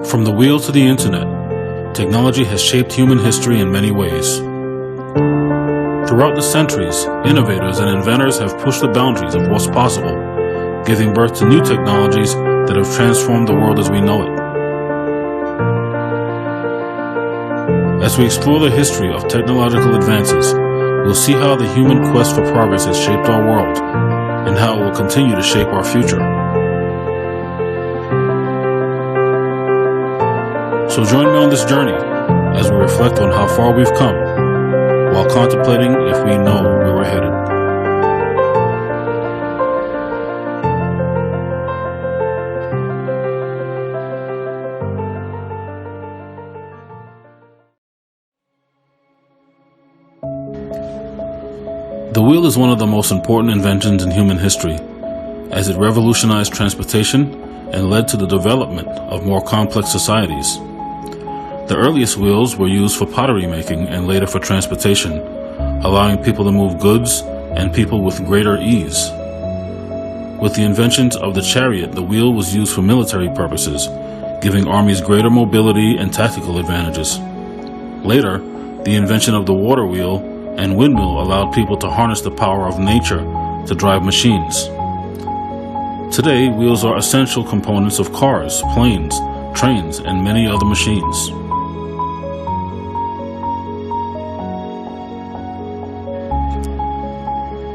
From the wheel to the internet, technology has shaped human history in many ways. Throughout the centuries, innovators and inventors have pushed the boundaries of what's possible, giving birth to new technologies that have transformed the world as we know it. As we explore the history of technological advances, we'll see how the human quest for progress has shaped our world and how it will continue to shape our future. So join me on this journey as we reflect on how far we've come while contemplating if we know where we're headed. The wheel is one of the most important inventions in human history, as it revolutionized transportation and led to the development of more complex societies. The earliest wheels were used for pottery making and later for transportation, allowing people to move goods and people with greater ease. With the inventions of the chariot, the wheel was used for military purposes, giving armies greater mobility and tactical advantages. Later, the invention of the water wheel and windmill allowed people to harness the power of nature to drive machines. Today, wheels are essential components of cars, planes, trains, and many other machines.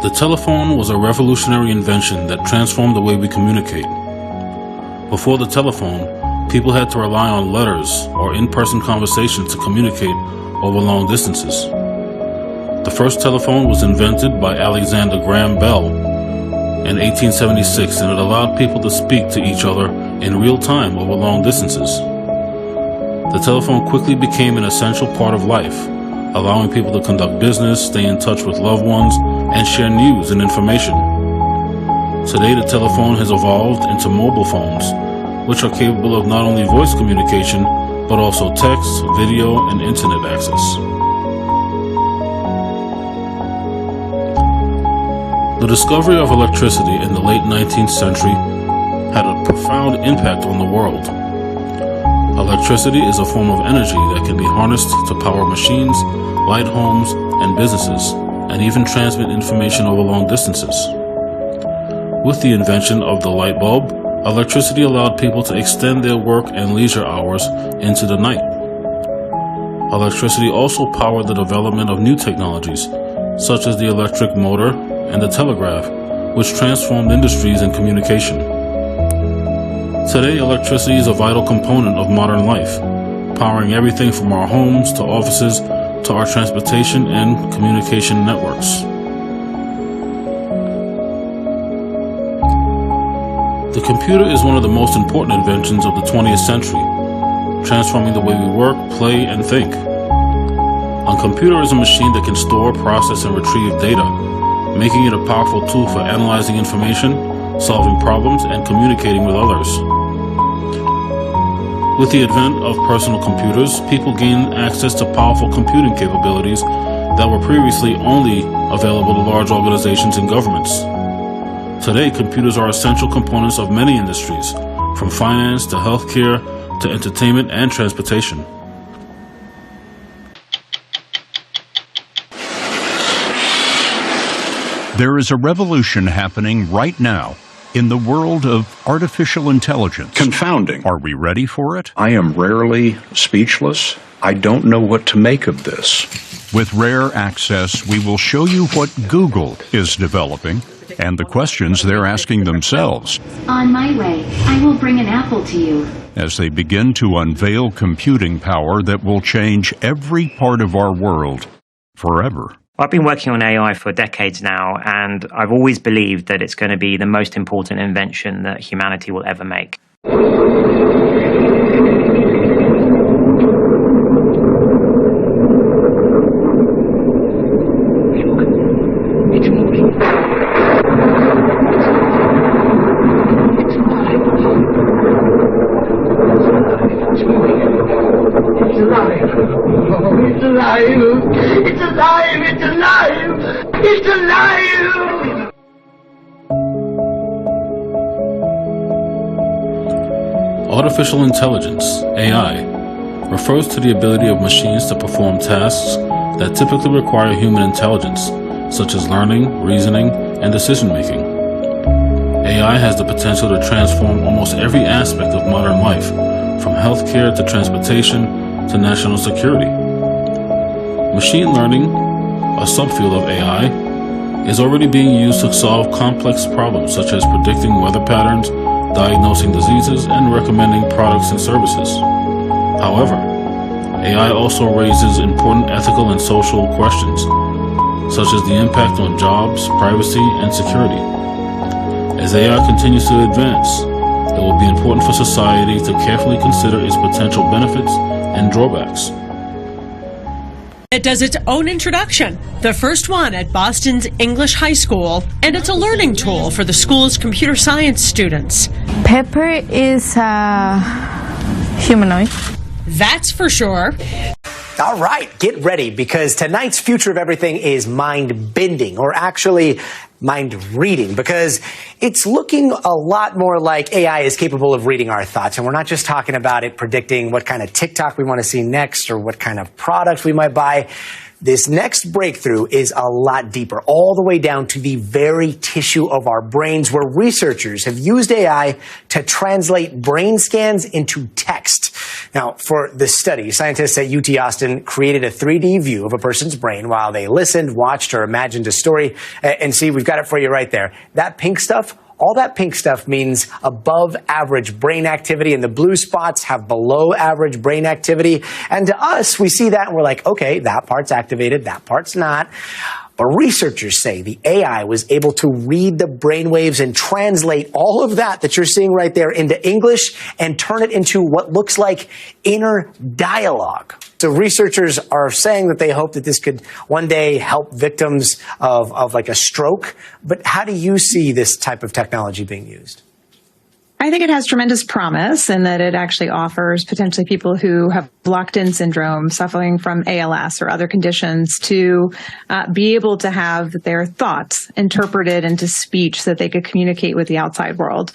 The telephone was a revolutionary invention that transformed the way we communicate. Before the telephone, people had to rely on letters or in-person conversations to communicate over long distances. The first telephone was invented by Alexander Graham Bell in 1876, and it allowed people to speak to each other in real time over long distances. The telephone quickly became an essential part of life, allowing people to conduct business, stay in touch with loved ones, and share news and information. Today, the telephone has evolved into mobile phones, which are capable of not only voice communication, but also text, video, and internet access. The discovery of electricity in the late 19th century had a profound impact on the world. Electricity is a form of energy that can be harnessed to power machines, light homes and businesses, and even transmit information over long distances. With the invention of the light bulb, electricity allowed people to extend their work and leisure hours into the night. Electricity also powered the development of new technologies, such as the electric motor and the telegraph, which transformed industries and communication. Today, electricity is a vital component of modern life, powering everything from our homes to offices to our transportation and communication networks. The computer is one of the most important inventions of the 20th century, transforming the way we work, play, and think. A computer is a machine that can store, process, and retrieve data, making it a powerful tool for analyzing information, solving problems, and communicating with others. With the advent of personal computers, people gained access to powerful computing capabilities that were previously only available to large organizations and governments. Today, computers are essential components of many industries, from finance to healthcare to entertainment and transportation. There is a revolution happening right now in the world of artificial intelligence. Confounding. Are we ready for it? I am rarely speechless. I don't know what to make of this. With Rare Access, we will show you what Google is developing and the questions they're asking themselves. On my way, I will bring an apple to you. As they begin to unveil computing power that will change every part of our world forever. I've been working on AI for decades now, and I've always believed that it's going to be the most important invention that humanity will ever make. It's moving. It's alive. It's alive. It's alive. It's alive. It's alive. It's alive. Artificial intelligence, AI, refers to the ability of machines to perform tasks that typically require human intelligence, such as learning, reasoning, and decision-making. AI has the potential to transform almost every aspect of modern life, from healthcare to transportation to national security. Machine learning, a subfield of AI, is already being used to solve complex problems such as predicting weather patterns, diagnosing diseases, and recommending products and services. However, AI also raises important ethical and social questions, such as the impact on jobs, privacy, and security. As AI continues to advance, it will be important for society to carefully consider its potential benefits and drawbacks. It does its own introduction, the first one at Boston's English High School, and it's a learning tool for the school's computer science students. Pepper is humanoid. That's for sure. All right, get ready, because tonight's Future of Everything is mind-bending, or actually mind-reading, because it's looking a lot more like AI is capable of reading our thoughts. And we're not just talking about it predicting what kind of TikTok we want to see next or what kind of product we might buy. This next breakthrough is a lot deeper, all the way down to the very tissue of our brains, where researchers have used AI to translate brain scans into text. Now, for this study, scientists at UT Austin created a 3D view of a person's brain while they listened, watched, or imagined a story. And see, we've got it for you right there. That pink stuff, all that pink stuff means above average brain activity, and the blue spots have below average brain activity. And to us, we see that and we're like, okay, that part's activated, that part's not. But researchers say the AI was able to read the brainwaves and translate all of that you're seeing right there into English and turn it into what looks like inner dialogue. So researchers are saying that they hope that this could one day help victims of like a stroke. But how do you see this type of technology being used? I think it has tremendous promise in that it actually offers potentially people who have locked-in syndrome, suffering from ALS or other conditions, to be able to have their thoughts interpreted into speech so that they could communicate with the outside world.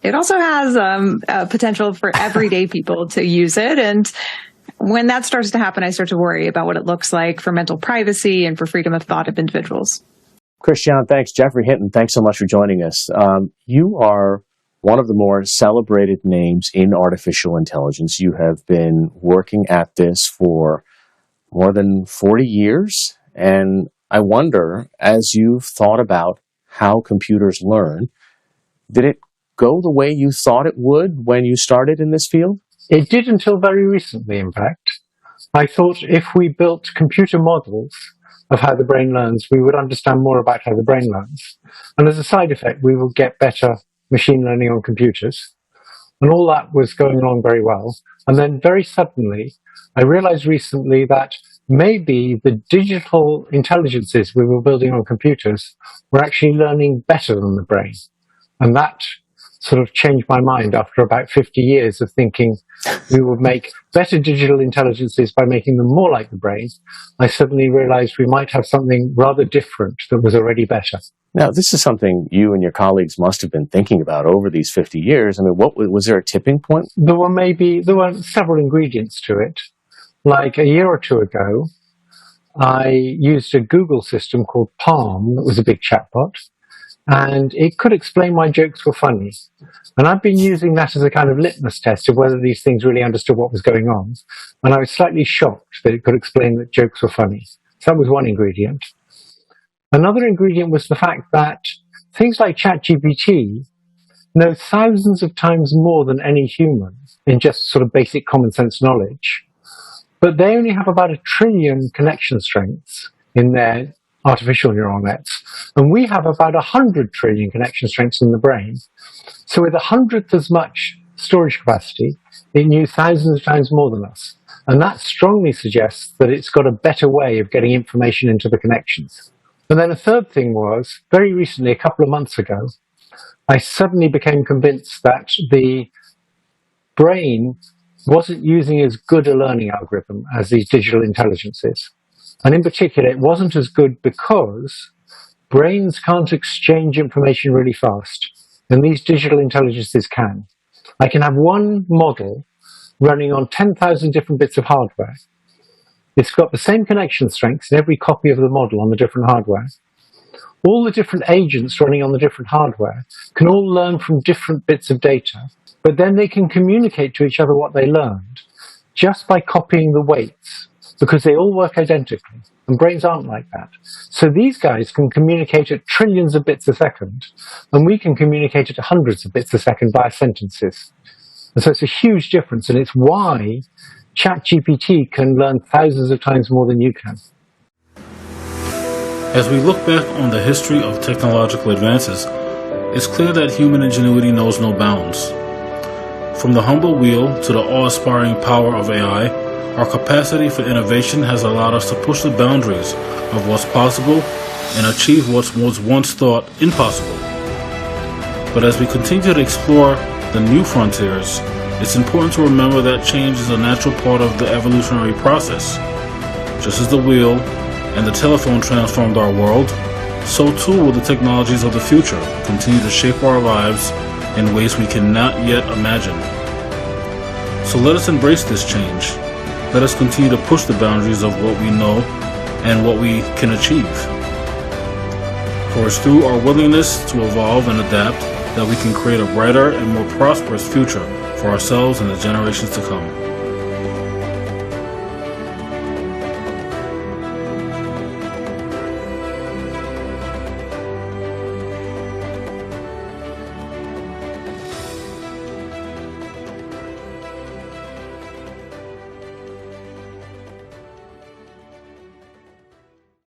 It also has a potential for everyday people to use it. And when that starts to happen, I start to worry about what it looks like for mental privacy and for freedom of thought of individuals. Christiane, thanks. Jeffrey Hinton, thanks so much for joining us. You are one of the more celebrated names in artificial intelligence. You have been working at this for more than 40 years. And I wonder, as you've thought about how computers learn, did it go the way you thought it would when you started in this field? It did until very recently, in fact. I thought if we built computer models of how the brain learns, we would understand more about how the brain learns. And as a side effect, we will get better machine learning on computers. And all that was going on very well. And then very suddenly, I realized recently that maybe the digital intelligences we were building on computers were actually learning better than the brain. And that sort of changed my mind after about 50 years of thinking we would make better digital intelligences by making them more like the brain. I suddenly realized we might have something rather different that was already better. Now, this is something you and your colleagues must have been thinking about over these 50 years. I mean, was there a tipping point? There were several ingredients to it. Like a year or two ago, I used a Google system called Palm that was a big chatbot, and it could explain my jokes were funny. And I've been using that as a kind of litmus test of whether these things really understood what was going on. And I was slightly shocked that it could explain that jokes were funny. So that was one ingredient. Another ingredient was the fact that things like ChatGPT know thousands of times more than any human in just sort of basic common sense knowledge. But they only have about 1 trillion connection strengths in their artificial neural nets. And we have about 100 trillion connection strengths in the brain. So with 100th as much storage capacity, it knew thousands of times more than us. And that strongly suggests that it's got a better way of getting information into the connections. And then a third thing was, very recently, a couple of months ago, I suddenly became convinced that the brain wasn't using as good a learning algorithm as these digital intelligences. And in particular, it wasn't as good because brains can't exchange information really fast, and these digital intelligences can. I can have one model running on 10,000 different bits of hardware. It's got the same connection strengths in every copy of the model on the different hardware. All the different agents running on the different hardware can all learn from different bits of data, but then they can communicate to each other what they learned just by copying the weights, because they all work identically, and brains aren't like that. So these guys can communicate at trillions of bits a second, and we can communicate at hundreds of bits a second via sentences. And so it's a huge difference, and it's why ChatGPT can learn thousands of times more than you can. As we look back on the history of technological advances, it's clear that human ingenuity knows no bounds. From the humble wheel to the awe-inspiring power of AI, our capacity for innovation has allowed us to push the boundaries of what's possible and achieve what was once thought impossible. But as we continue to explore the new frontiers, it's important to remember that change is a natural part of the evolutionary process. Just as the wheel and the telephone transformed our world, so too will the technologies of the future continue to shape our lives in ways we cannot yet imagine. So let us embrace this change. Let us continue to push the boundaries of what we know and what we can achieve. For it's through our willingness to evolve and adapt that we can create a brighter and more prosperous future for ourselves and the generations to come.